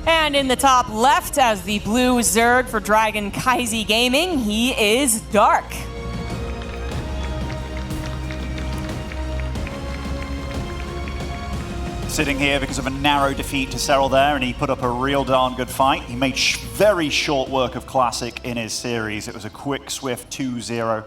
And in the top left, as the blue Zerg for Dragon Kaizi Gaming, he is Dark. Sitting here because of a narrow defeat to Serral there, and he put up a real darn good fight. He made very short work of Classic in his series. It was a quick, swift 2-0.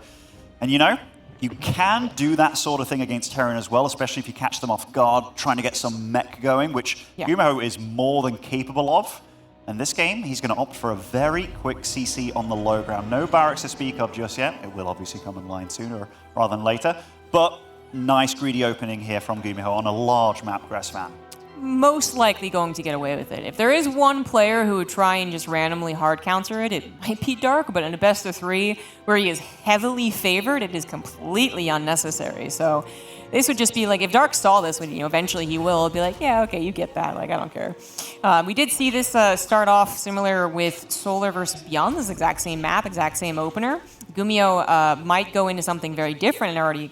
And you know, you can do that sort of thing against Terran as well, especially if you catch them off guard, trying to get some mech going, which GuMiho is more than capable of. And this game, he's going to opt for a very quick CC on the low ground. No barracks to speak of just yet. It will obviously come in line sooner rather than later. But nice greedy opening here from GuMiho on a large map, Gressvan. Most likely going to get away with it. If there is one player who would try and just randomly hard counter it, it might be Dark, but in a best of 3 where he is heavily favored, it is completely unnecessary. So this would just be like, if Dark saw this, when eventually he will be like, yeah, okay, you get that, like, I don't care. We did see this start off similar with Solar versus Beyond, this exact same map, exact same opener. GuMiho might go into something very different, and already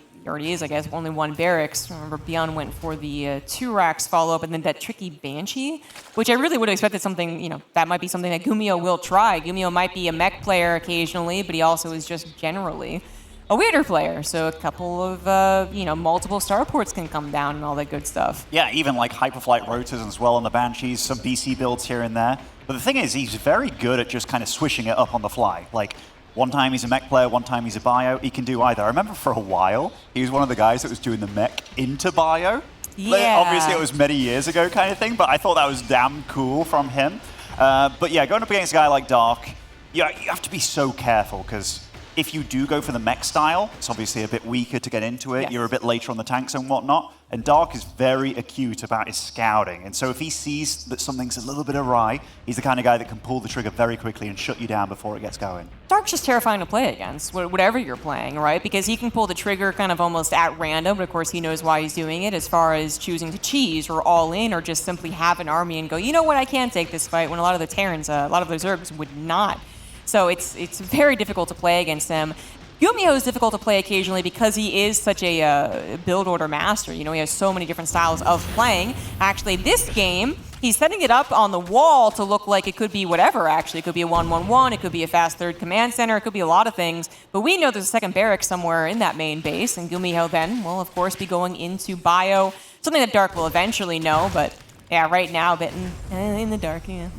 is, I guess, only one barracks. Remember, Beyond went for the 2 racks follow-up, and then that tricky Banshee, which I really would have expected something, you know, that might be something that GuMiho will try. GuMiho might be a mech player occasionally, but he also is just generally a weirder player. So a couple of, you know, multiple starports can come down and all that good stuff. Yeah, even like Hyperflight rotors as well on the Banshees, some BC builds here and there. But the thing is, he's very good at just kind of swishing it up on the fly. Like, one time he's a mech player, one time he's a bio. He can do either. I remember for a while, he was one of the guys that was doing the mech into bio. Yeah. Obviously, it was many years ago kind of thing, but I thought that was damn cool from him. But yeah, going up against a guy like Dark, you have to be so careful, because if you do go for the mech style, it's obviously a bit weaker to get into it. Yes. You're a bit later on the tanks and whatnot. And Dark is very acute about his scouting. And so if he sees that something's a little bit awry, he's the kind of guy that can pull the trigger very quickly and shut you down before it gets going. Dark's just terrifying to play against, whatever you're playing, right? Because he can pull the trigger kind of almost at random, but of course he knows why he's doing it, as far as choosing to cheese or all in, or just simply have an army and go, you know what, I can take this fight, when a lot of the Terrans, a lot of those Zergs would not. So it's very difficult to play against him. GuMiho is difficult to play occasionally because he is such a build order master. You know, he has so many different styles of playing. Actually, this game, he's setting it up on the wall to look like it could be whatever, actually. It could be a 1-1-1, it could be a fast third command center, it could be a lot of things. But we know there's a second barrack somewhere in that main base, and GuMiho then will, of course, be going into bio. Something that Dark will eventually know, but yeah, right now, a bit in the dark, yeah.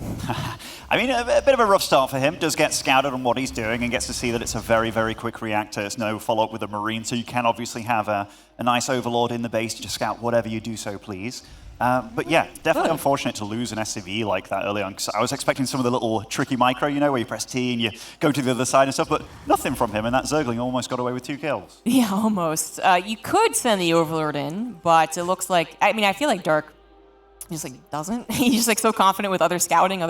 I mean, a bit of a rough start for him. Does get scouted on what he's doing and gets to see that it's a very, very quick reactor. It's no follow-up with a Marine, so you can obviously have a nice Overlord in the base to just scout whatever you do so, please. But yeah, definitely unfortunate to lose an SCV like that early on, because I was expecting some of the little tricky micro, you know, where you press T and you go to the other side and stuff, but nothing from him, and that Zergling almost got away with 2 kills. Yeah, almost. You could send the Overlord in, but it looks like, I mean, I feel like Dark just like doesn't. He's just like so confident with other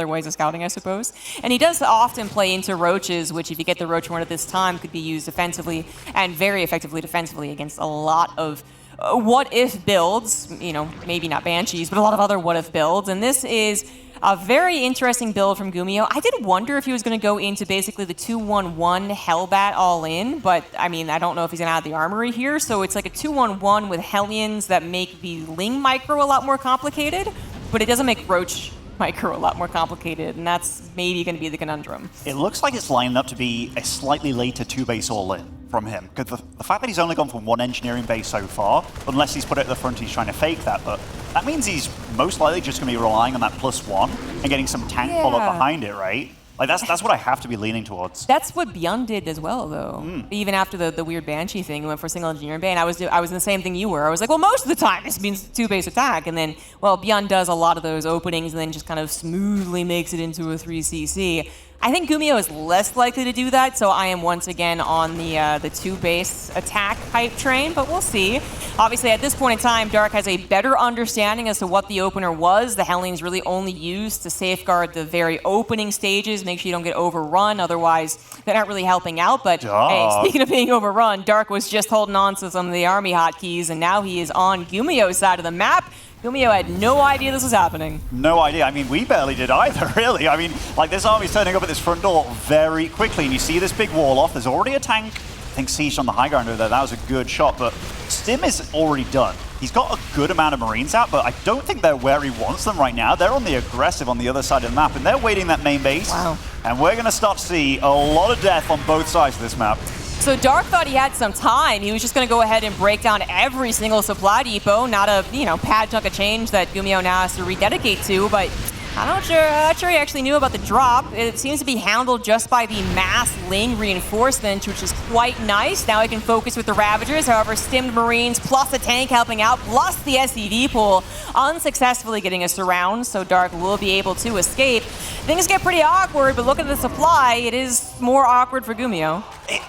ways of scouting, I suppose. And he does often play into roaches, which if you get the roach one at this time, could be used offensively and very effectively defensively against a lot of what-if builds. You know, maybe not Banshees, but a lot of other what-if builds. And this is a very interesting build from GuMiho. I did wonder if he was going to go into basically the 2-1-1 Hellbat all in, but I mean, I don't know if he's going to add the armory here. So it's like a 2-1-1 with Hellions that make the Ling micro a lot more complicated, but it doesn't make Roach micro a lot more complicated, and that's maybe going to be the conundrum. It looks like it's lining up to be a slightly later 2-base all-in from him, because the fact that he's only gone for 1 engineering base so far, unless he's put it at the front, he's trying to fake that, but that means he's most likely just going to be relying on that +1 and getting some tank follow-up behind it, right? Like, that's what I have to be leaning towards. That's what Beyond did as well, though. Even after the weird Banshee thing, we went for single engineering bay, and I was in the same thing you were. I was like, well, most of the time this means 2-base attack, and then, well, Beyond does a lot of those openings and then just kind of smoothly makes it into a 3cc. I think GuMiho is less likely to do that, so I am once again on the 2-base attack hype train, but we'll see. Obviously, at this point in time, Dark has a better understanding as to what the opener was. The Hellions really only used to safeguard the very opening stages, make sure you don't get overrun, otherwise they're not really helping out. But hey, speaking of being overrun, Dark was just holding on to some of the army hotkeys, and now he is on GuMiho's side of the map. GuMiho had no idea this was happening. No idea. I mean, we barely did either, really. I mean, like, this army's turning up at this front door very quickly, and you see this big wall off. There's already a tank. I think Siege on the high ground over there. That was a good shot, but Stim is already done. He's got a good amount of Marines out, but I don't think they're where he wants them right now. They're on the aggressive on the other side of the map, and they're waiting that main base. Wow. And we're going to start to see a lot of death on both sides of this map. So Dark thought he had some time. He was just going to go ahead and break down every single supply depot, not a, pad chunk of change that GuMiho now has to rededicate to, but I'm not sure he actually knew about the drop. It seems to be handled just by the mass Ling reinforcement, which is quite nice. Now he can focus with the Ravagers. However, stimmed Marines plus a tank helping out, plus the SCV pool, unsuccessfully getting a surround, so Dark will be able to escape. Things get pretty awkward, but look at the supply. It is more awkward for GuMiho.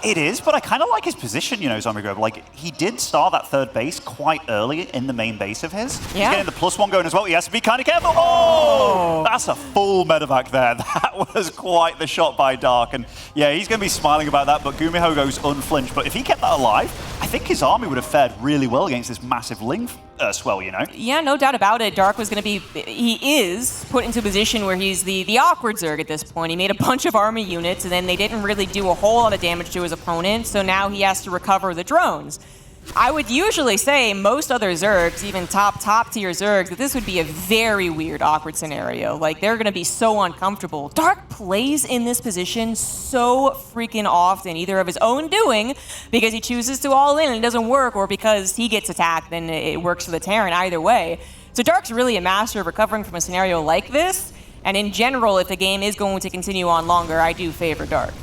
It is, but I kind of like his position, Zombie Grove. Like, he did start that third base quite early in the main base of his. He's getting the +1 going as well. He has to be kind of careful. Oh! That's a full medevac there. That was quite the shot by Dark. And yeah, he's going to be smiling about that, but GuMiho goes unflinched. But if he kept that alive, I think his army would have fared really well against this massive Ling swell, Yeah, no doubt about it. Dark was going to be, he is put into a position where he's the awkward Zerg at this point. He made a bunch of army units, and then they didn't really do a whole lot of damage to his opponent, so now he has to recover the drones. I would usually say most other Zergs, even top tier Zergs, that this would be a very weird, awkward scenario. Like, they're going to be so uncomfortable. Dark plays in this position so freaking often, either of his own doing, because he chooses to all in and it doesn't work, or because he gets attacked and it works for the Terran, either way. So Dark's really a master of recovering from a scenario like this, and in general, if the game is going to continue on longer, I do favor Dark.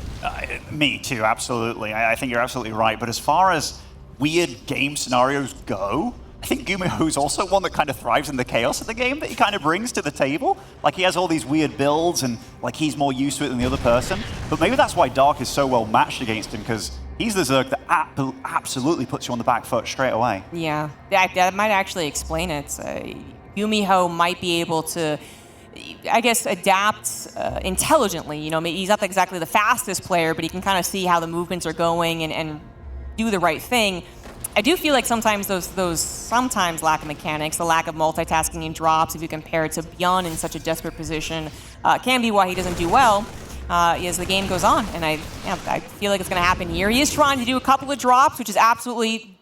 Me too, absolutely. I think you're absolutely right, but as far as weird game scenarios go, I think GuMiho is also one that kind of thrives in the chaos of the game that he kind of brings to the table. Like, he has all these weird builds and like he's more used to it than the other person. But maybe that's why Dark is so well matched against him, because he's the Zerg that absolutely puts you on the back foot straight away. Yeah, that might actually explain it. GuMiho might be able to, I guess, adapt intelligently. He's not exactly the fastest player, but he can kind of see how the movements are going and do the right thing. I do feel like sometimes those sometimes lack of mechanics, the lack of multitasking and drops, if you compare it to Beyond in such a desperate position, can be why he doesn't do well as the game goes on. And I feel like it's going to happen here. He is trying to do a couple of drops, which is absolutely,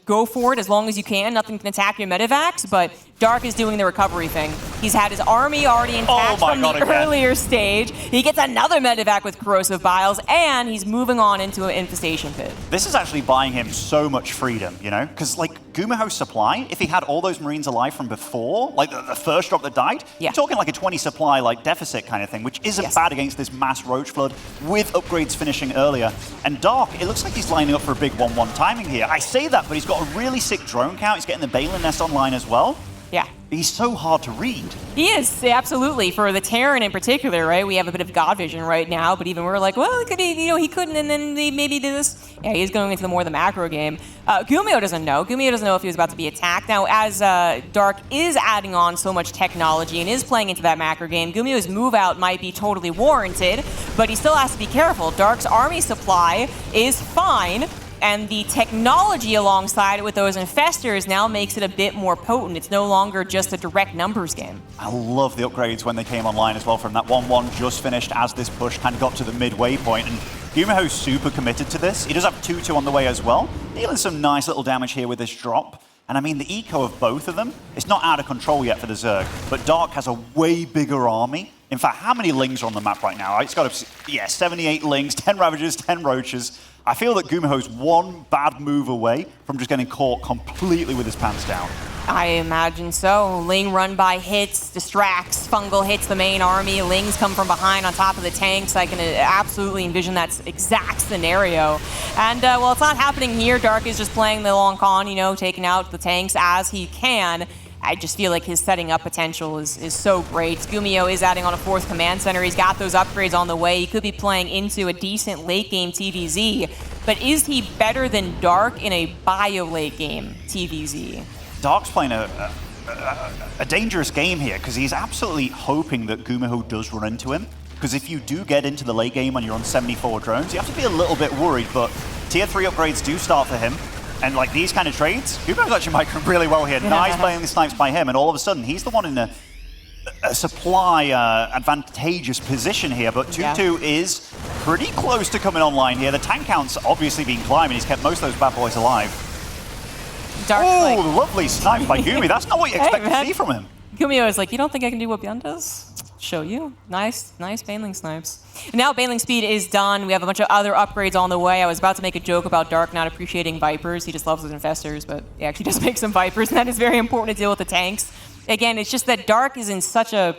go for it as long as you can. Nothing can attack your medevacs, but Dark is doing the recovery thing. He's had his army already intact from the earlier stage. He gets another medevac with Corrosive Biles, and he's moving on into an infestation pit. This is actually buying him so much freedom, Because, like, GuMiho's supply, if he had all those Marines alive from before, like the first drop that died, you're talking like a 20 supply, like, deficit kind of thing, which isn't bad against this mass Roach Flood with upgrades finishing earlier. And Dark, it looks like he's lining up for a big 1-1 timing here. I say that, but he's got a really sick drone count. He's getting the Balin Nest online as well. Yeah. He's so hard to read. He is, absolutely. For the Terran in particular, right? We have a bit of God vision right now, but even we're like, well, could he couldn't, and then he maybe did this. Yeah, he's going into the macro game. GuMiho doesn't know. GuMiho doesn't know if he was about to be attacked. Now, as Dark is adding on so much technology and is playing into that macro game, GuMiho's move out might be totally warranted, but he still has to be careful. Dark's army supply is fine, and the technology alongside it with those infestors now makes it a bit more potent. It's no longer just a direct numbers game. I love the upgrades when they came online as well from that 1-1 just finished as this push kind of got to the midway point. And GuMiho's super committed to this. He does have 2-2 on the way as well. Dealing some nice little damage here with this drop. And I mean, the eco of both of them, it's not out of control yet for the Zerg, but Dark has a way bigger army. In fact, how many Lings are on the map right now? It's got 78 Lings, 10 Ravagers, 10 Roaches. I feel that GuMiho's one bad move away from just getting caught completely with his pants down. I imagine so. Ling run by hits, distracts, Fungal hits the main army, Lings come from behind on top of the tanks. I can absolutely envision that exact scenario. And well, it's not happening here. Dark is just playing the long con, taking out the tanks as he can. I just feel like his setting up potential is so great. GuMiho is adding on a 4th command center. He's got those upgrades on the way. He could be playing into a decent late game TVZ, but is he better than Dark in a bio late game TVZ? Dark's playing a dangerous game here because he's absolutely hoping that GuMiho does run into him. Because if you do get into the late game and you're on 74 drones, you have to be a little bit worried, but tier 3 upgrades do start for him. And like these kind of trades, GuMiho's actually microing really well here. Nice playing the snipes by him, and all of a sudden he's the one in a supply advantageous position here. But 2-2 is pretty close to coming online here. The tank count's obviously been climbing. He's kept most of those bad boys alive. Dark's Oh, like, lovely snipe by Gumi. That's not what you expect to see from him. GuMiho is like, you don't think I can do what Beyond does? Show you. Nice Baneling snipes. And now Baneling speed is done. We have a bunch of other upgrades on the way. I was about to make a joke about Dark not appreciating Vipers. He just loves his infestors, but he actually does make some Vipers, and that is very important to deal with the tanks. Again, it's just that Dark is in such a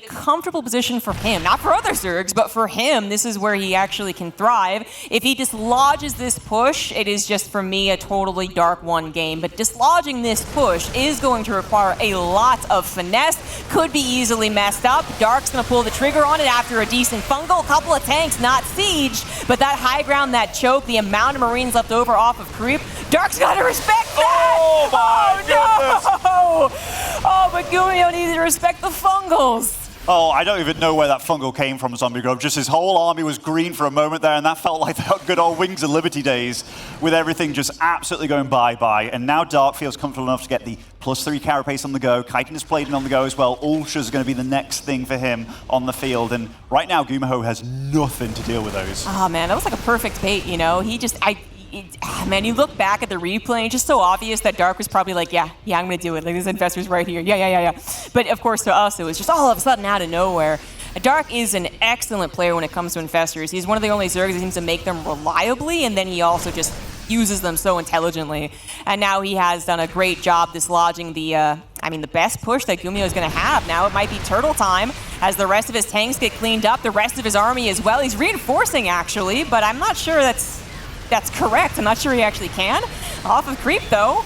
comfortable position for him. Not for other Zergs, but for him, this is where he actually can thrive. If he dislodges this push, it is just, for me, a totally Dark 1 game. But dislodging this push is going to require a lot of finesse. Could be easily messed up. Dark's going to pull the trigger on it after a decent fungal. A couple of tanks, not Siege, but that high ground, that choke, the amount of Marines left over off of creep. Dark's got to respect that! Oh my goodness! No! Oh, but GuMiho needs to respect the fungals. Oh, I don't even know where that fungal came from, Zombie Grove. Just his whole army was green for a moment there, and that felt like the good old Wings of Liberty days, with everything just absolutely going bye-bye. And now Dark feels comfortable enough to get the +3 carapace on the go. Chitin is played in on the go as well. Ultra's going to be the next thing for him on the field. And right now, GuMiho has nothing to deal with those. Oh, man, that was like a perfect bait, you know? Man, you look back at the replay, and it's just so obvious that Dark was probably like, yeah, I'm going to do it. Like, this investor's right here. Yeah. But, of course, to us, it was just all of a sudden out of nowhere. Dark is an excellent player when it comes to infestors. He's one of the only Zergs that seems to make them reliably, and then he also just uses them so intelligently. And now he has done a great job dislodging the best push that GuMiho is going to have. Now it might be turtle time as the rest of his tanks get cleaned up, the rest of his army as well. He's reinforcing, actually, but I'm not sure that's correct. I'm not sure he actually can. Off of creep, though.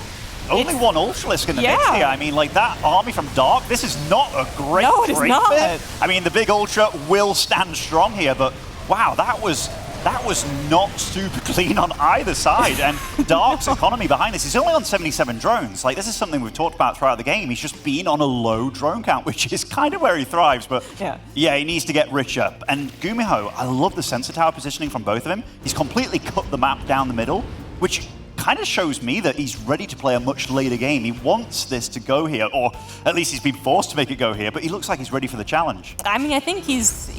Only one Ultralisk in the mix here. I mean, like, that army from Dark, this is not a great trade fit. I mean, the big Ultra will stand strong here, but wow, that was not super clean on either side. And Dark's economy behind this is only on 77 drones. Like, this is something we've talked about throughout the game. He's just been on a low drone count, which is kind of where he thrives. But yeah, he needs to get richer. And GuMiho, I love the sensor tower positioning from both of them. He's completely cut the map down the middle, which kind of shows me that he's ready to play a much later game. He wants this to go here, or at least he's been forced to make it go here, but he looks like he's ready for the challenge. I mean, I think he's,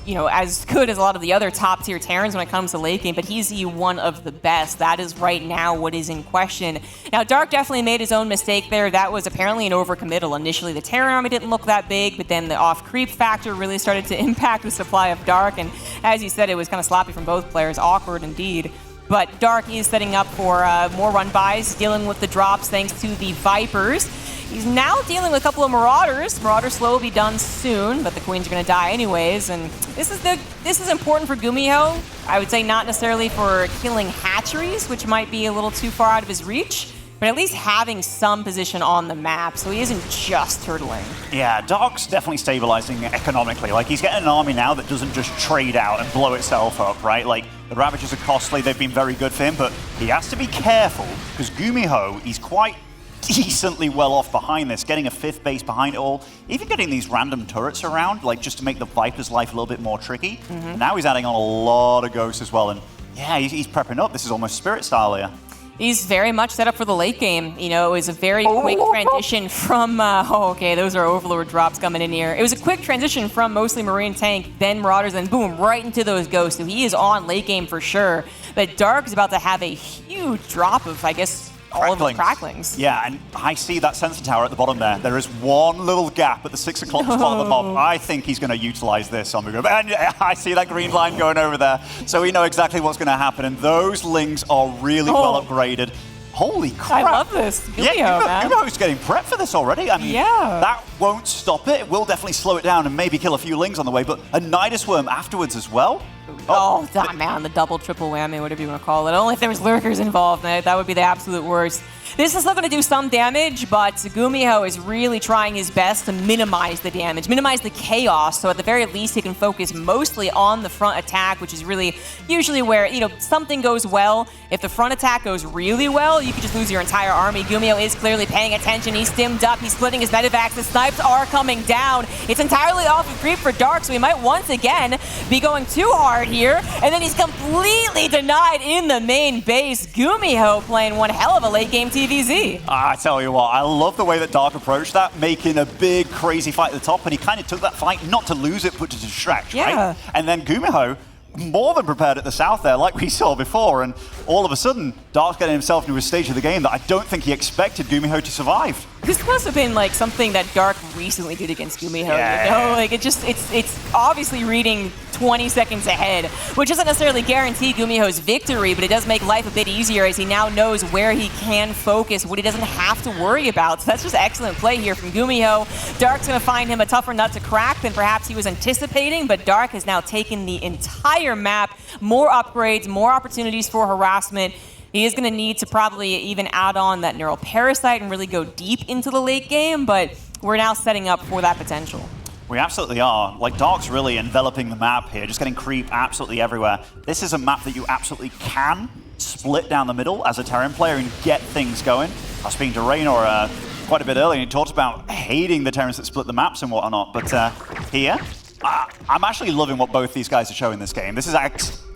as good as a lot of the other top-tier Terrans when it comes to late game, but he's one of the best. That is right now what is in question. Now, Dark definitely made his own mistake there. That was apparently an overcommittal. Initially, the Terran army didn't look that big, but then the off-creep factor really started to impact the supply of Dark, and as you said, it was kind of sloppy from both players. Awkward indeed. But Dark is setting up for more run-bys, dealing with the drops thanks to the Vipers. He's now dealing with a couple of Marauders. Marauders slow will be done soon, but the Queens are going to die anyways. And this is important for GuMiho. I would say not necessarily for killing hatcheries, which might be a little too far out of his reach, but at least having some position on the map, so he isn't just turtling. Yeah, Dark's definitely stabilizing economically. Like, he's getting an army now that doesn't just trade out and blow itself up, right? Like, the Ravagers are costly, they've been very good for him, but he has to be careful, because GuMiho, he's quite decently well off behind this, getting a 5th base behind it all, even getting these random turrets around, like, just to make the Viper's life a little bit more tricky. Now he's adding on a lot of ghosts as well, and yeah, he's prepping up. This is almost Spirit style here. He's very much set up for the late game. It was a very quick transition from, those are Overlord drops coming in here. It was a quick transition from mostly Marine tank, then Marauders, then boom, right into those ghosts. So he is on late game for sure. But Dark is about to have a huge drop of, I guess, all of his cracklings. Yeah, and I see that sensor tower at the bottom there. There is one little gap at the 6 o'clock spot of the mob. I think he's going to utilize this on the group. And I see that green line going over there. So we know exactly what's going to happen. And those lings are really well upgraded. Holy crap. I love this. GuMiho's getting prepped for this already. I mean, that won't stop it. It will definitely slow it down and maybe kill a few lings on the way, but a Nidus Worm afterwards as well. Man, the double, triple whammy, whatever you want to call it. Only if there was lurkers involved, that would be the absolute worst. This is still going to do some damage, but GuMiho is really trying his best to minimize the damage, minimize the chaos, so at the very least he can focus mostly on the front attack, which is really usually where, something goes well. If the front attack goes really well, you could just lose your entire army. GuMiho is clearly paying attention. He's stimmed up. He's splitting his medevacs. The snipes are coming down. It's entirely off of creep for Dark, so he might once again be going too hard here. And then he's completely denied in the main base. GuMiho playing one hell of a late game TVZ. I tell you what, I love the way that Dark approached that, making a big, crazy fight at the top, and he kind of took that fight not to lose it, but to distract, right? And then GuMiho, more than prepared at the south there, like we saw before, and all of a sudden, Dark's getting himself into a stage of the game that I don't think he expected GuMiho to survive. This must have been like something that Dark recently did against GuMiho, Yeah. you know? Like it's obviously reading 20 seconds ahead, which doesn't necessarily guarantee GuMiho's victory, but it does make life a bit easier as he now knows where he can focus, what he doesn't have to worry about. So that's just excellent play here from GuMiho. Dark's gonna find him a tougher nut to crack than perhaps he was anticipating, but Dark has now taken the entire map, more upgrades, more opportunities for harassment. He is going to need to probably even add on that neural parasite and really go deep into the late game, but we're now setting up for that potential. We absolutely are. Like, Dark's really enveloping the map here, just getting creep absolutely everywhere. This is a map that you absolutely can split down the middle as a Terran player and get things going. I was speaking to Raynor quite a bit earlier, and he talked about hating the Terrans that split the maps and whatnot, but here, I'm actually loving what both these guys are showing this game. This is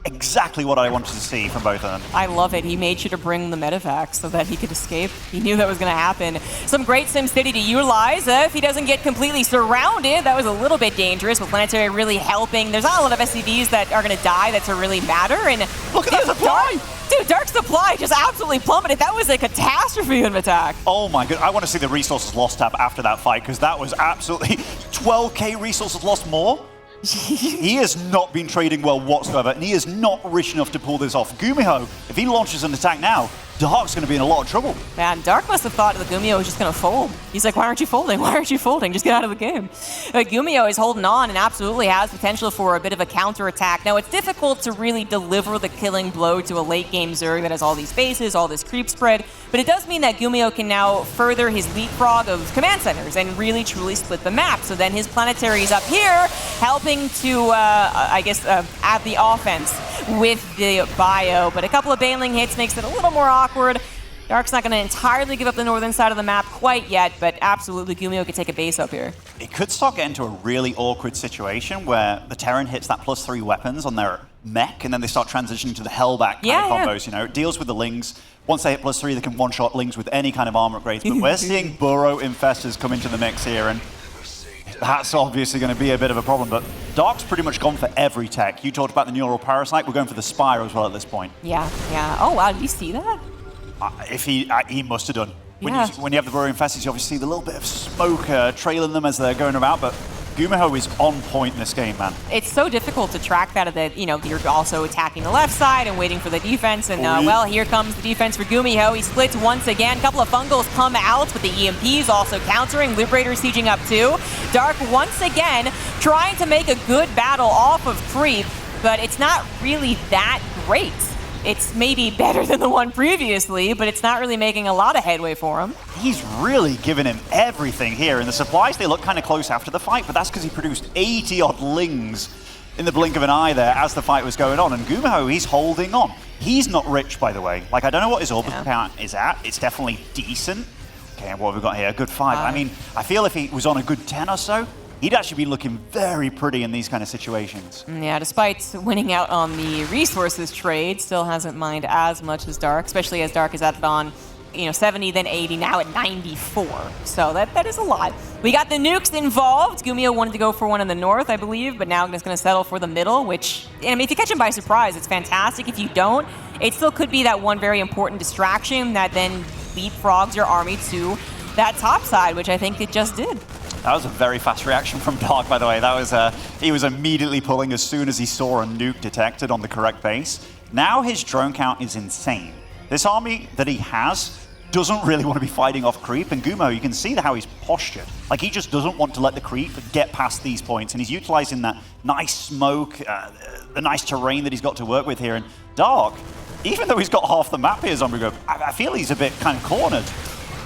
exactly what I wanted to see from both of them. I love it. He made sure to bring the medevac so that he could escape. He knew that was going to happen. Some great SimCity to utilize. If he doesn't get completely surrounded, that was a little bit dangerous, with Planetary really helping. There's not a lot of SCVs that are going to die that to really matter. And look at that supply! Dark supply just absolutely plummeted. That was a catastrophe of an attack. Oh my god, I want to see the resources lost tab after that fight, because that was absolutely 12k resources lost more. He has not been trading well whatsoever, and he is not rich enough to pull this off. GuMiho, if he launches an attack now, Dark's going to be in a lot of trouble. Man, Dark must have thought that GuMiho was just going to fold. He's like, why aren't you folding? Why aren't you folding? Just get out of the game. GuMiho is holding on and absolutely has potential for a bit of a counterattack. Now, it's difficult to really deliver the killing blow to a late-game Zerg that has all these bases, all this creep spread, but it does mean that GuMiho can now further his leapfrog of command centers and really, truly split the map. So then his planetary is up here, helping to, add the offense with the bio, but a couple of bailing hits makes it a little more awkward. Dark's not going to entirely give up the northern side of the map quite yet, but absolutely GuMiho could take a base up here. It could start getting to a really awkward situation where the Terran hits that +3 weapons on their mech, and then they start transitioning to the Hellback kind of combos, you know. It deals with the Lings. Once they hit +3, they can one-shot Lings with any kind of armor upgrades, but we're seeing Burrow Infestors come into the mix here, and that's obviously going to be a bit of a problem, but Dark's pretty much gone for every tech. You talked about the Neural Parasite. We're going for the Spire as well at this point. Yeah. Oh, wow. Did you see that? If he must have done. When you have the Burrow Infestors, you obviously see the little bit of smoke trailing them as they're going about, but GuMiho is on point in this game, man. It's so difficult to track that, you're also attacking the left side and waiting for the defense, and well, here comes the defense for GuMiho. He splits once again. A couple of fungals come out, but the EMPs also countering. Liberator sieging up too. Dark once again trying to make a good battle off of creep, but it's not really that great. It's maybe better than the one previously, but it's not really making a lot of headway for him. He's really giving him everything here. And the supplies, they look kind of close after the fight, but that's because he produced 80-odd Lings in the blink of an eye there as the fight was going on. And GuMiho, he's holding on. He's not rich, by the way. Like, I don't know what his orbital count is at. It's definitely decent. Okay, what have we got here? A good 5. I mean, I feel if he was on a good 10 or so, he'd actually be looking very pretty in these kind of situations. Yeah, despite winning out on the resources trade, still hasn't mined as much as Dark, especially as Dark is at on 70, then 80, now at 94. So that is a lot. We got the nukes involved. GuMiho wanted to go for one in the north, I believe, but now it's going to settle for the middle, which, I mean, if you catch him by surprise, it's fantastic. If you don't, it still could be that one very important distraction that then leapfrogs your army to that top side, which I think it just did. That was a very fast reaction from Dark, by the way. That was he was immediately pulling as soon as he saw a nuke detected on the correct base. Now his drone count is insane. This army that he has doesn't really want to be fighting off creep, and GuMiho, you can see how he's postured. Like, he just doesn't want to let the creep get past these points, and he's utilizing that nice smoke, the nice terrain that he's got to work with here. And Dark, even though he's got half the map here, Zombie Group, I feel he's a bit kind of cornered.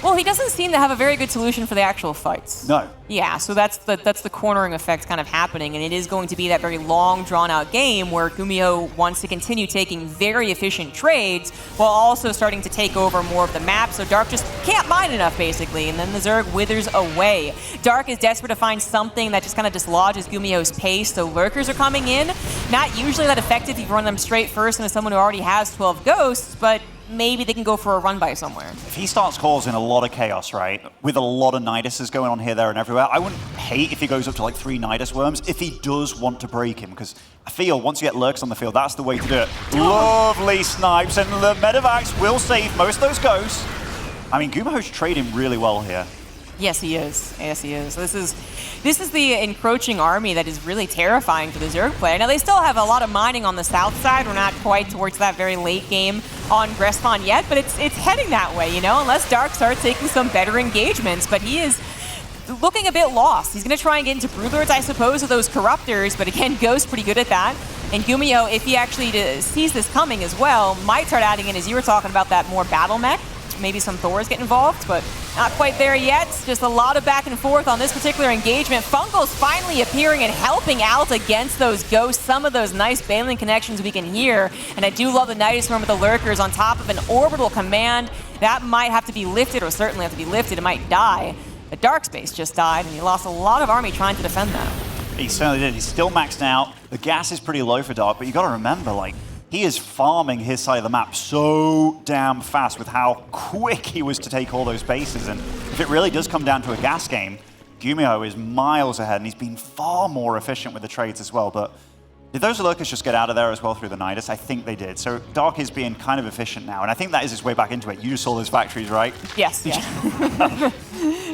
Well, he doesn't seem to have a very good solution for the actual fights. No. Yeah, so that's the cornering effect kind of happening, and it is going to be that very long, drawn-out game where GuMiho wants to continue taking very efficient trades while also starting to take over more of the map, so Dark just can't mine enough, basically, and then the Zerg withers away. Dark is desperate to find something that just kind of dislodges GuMiho's pace, so Lurkers are coming in. Not usually that effective if you run them straight first into someone who already has 12 ghosts, but maybe they can go for a run by somewhere. If he starts causing a lot of chaos, right, with a lot of Niduses going on here, there, and everywhere, I wouldn't hate if he goes up to like 3 Nidus Worms, if he does want to break him, because I feel once you get Lurks on the field, that's the way to do it. Lovely snipes, and the Medivacs will save most of those ghosts. I mean, GuMiho's trading really well here. Yes, he is. Yes, he is. This is the encroaching army that is really terrifying for the Zerg player. Now, they still have a lot of mining on the south side. We're not quite towards that very late game on Grespon yet, but it's heading that way, you know, unless Dark starts taking some better engagements. But he is looking a bit lost. He's going to try and get into Broodlords, I suppose, with those Corruptors, but again, Ghost pretty good at that. And GuMiho, if he actually sees this coming as well, might start adding in, as you were talking about, that more battle mech. Maybe some Thors get involved, but not quite there yet. Just a lot of back and forth on this particular engagement. Fungal's finally appearing and helping out against those ghosts. Some of those nice Baneling connections we can hear. And I do love the Nidus Storm with the Lurkers on top of an orbital command. That might have to be lifted, or certainly have to be lifted. It might die. But Dark Space just died, and he lost a lot of army trying to defend that. He certainly did. He's still maxed out. The gas is pretty low for Dark, but you got to remember, like, he is farming his side of the map so damn fast with how quick he was to take all those bases. And if it really does come down to a gas game, GuMiho is miles ahead, and he's been far more efficient with the trades as well. But did those Lurkers just get out of there as well through the Nidus? I think they did. So Dark is being kind of efficient now, and I think that is his way back into it. You just saw those factories, right? Yes, yeah.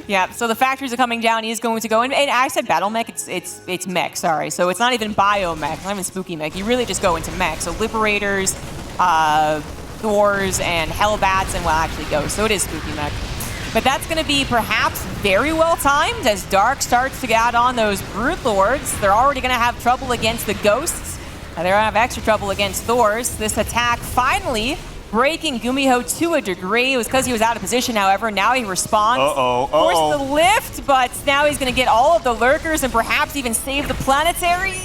Yeah, so the factories are coming down. He's going to go in. And I said battle mech. It's mech, sorry. So it's not even bio mech. It's not even spooky mech. You really just go into mech. So Liberators, Thors, and Hellbats, and well, actually Ghosts. So it is spooky mech. But that's going to be perhaps very well timed as Dark starts to add on those Broodlords. They're already going to have trouble against the Ghosts. They're going to have extra trouble against Thors. This attack finally breaking GuMiho to a degree. It was because he was out of position, however. Now he responds. Forced the lift, but now he's going to get all of the Lurkers and perhaps even save the Planetary.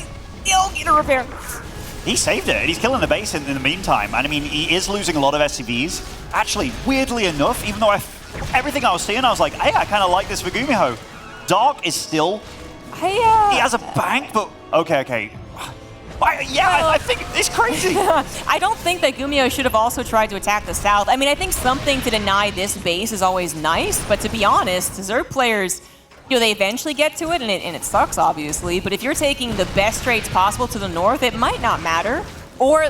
He'll get a repair. He saved it, and he's killing the base in the meantime. And I mean, he is losing a lot of SCVs. Actually, weirdly enough, even though everything I was seeing, I was like, hey, I kind of like this for GuMiho. Dark is still... he has a bank, but... Okay. I think it's crazy. I don't think that GuMiho should have also tried to attack the south. I mean, I think something to deny this base is always nice, but to be honest, Zerg players, you know, they eventually get to it, and it sucks, obviously, but if you're taking the best trades possible to the north, it might not matter. Or,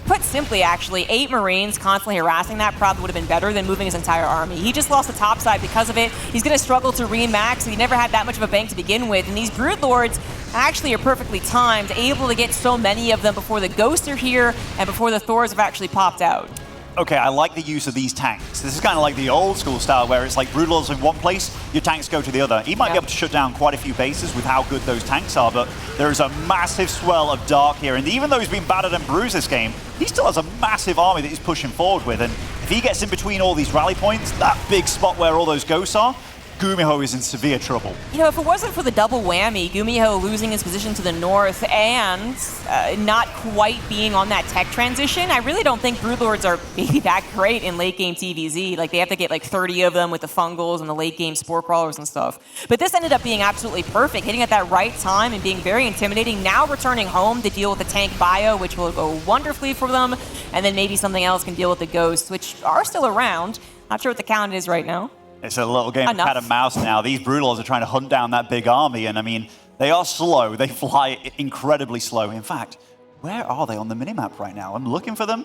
put simply, actually, 8 Marines constantly harassing that probably would have been better than moving his entire army. He just lost the top side because of it. He's going to struggle to remax, and he never had that much of a bank to begin with, and these Broodlords actually are perfectly timed, able to get so many of them before the Ghosts are here and before the Thors have actually popped out. Okay, I like the use of these tanks. This is kind of like the old school style where it's like Broodlords in one place, your tanks go to the other. He might be able to shut down quite a few bases with how good those tanks are, but there is a massive swell of Dark here. And even though he's been battered and bruised this game, he still has a massive army that he's pushing forward with. And if he gets in between all these rally points, that big spot where all those ghosts are, GuMiho is in severe trouble. You know, if it wasn't for the double whammy, GuMiho losing his position to the north and not quite being on that tech transition, I really don't think Broodlords are maybe that great in late game TVZ. Like, they have to get like 30 of them with the Fungals and the late game Spore Crawlers and stuff. But this ended up being absolutely perfect, hitting at that right time and being very intimidating. Now returning home to deal with the tank bio, which will go wonderfully for them. And then maybe something else can deal with the Ghosts, which are still around. Not sure what the count is right now. It's a little game of cat and mouse now. These Broodlords are trying to hunt down that big army, and I mean, they are slow. They fly incredibly slow. In fact, where are they on the minimap right now? I'm looking for them.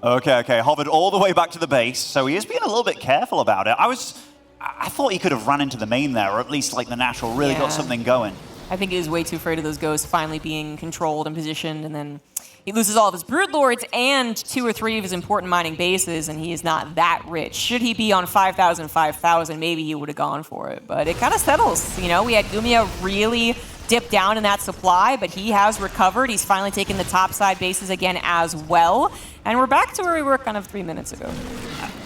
Okay, hovered all the way back to the base, so he is being a little bit careful about it. I thought he could have run into the main there, or at least like the natural really got something going. I think he was way too afraid of those Ghosts finally being controlled and positioned, and then he loses all of his Broodlords and 2 or 3 of his important mining bases, and he is not that rich. Should he be on 5,000, maybe he would have gone for it. But it kind of settles. You know, we had GuMiho really dip down in that supply, but he has recovered. He's finally taken the topside bases again as well. And we're back to where we were kind of 3 minutes ago.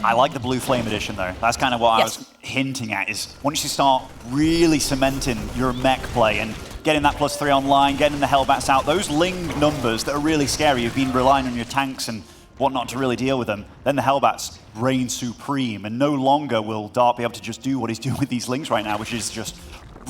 I like the Blue Flame edition, though. That's kind of what I was hinting at, is once you start really cementing your mech play and getting that +3 online, getting the Hellbats out, those Ling numbers that are really scary, you've been relying on your tanks and whatnot to really deal with them, then the Hellbats reign supreme, and no longer will Dark be able to just do what he's doing with these Lings right now, which is just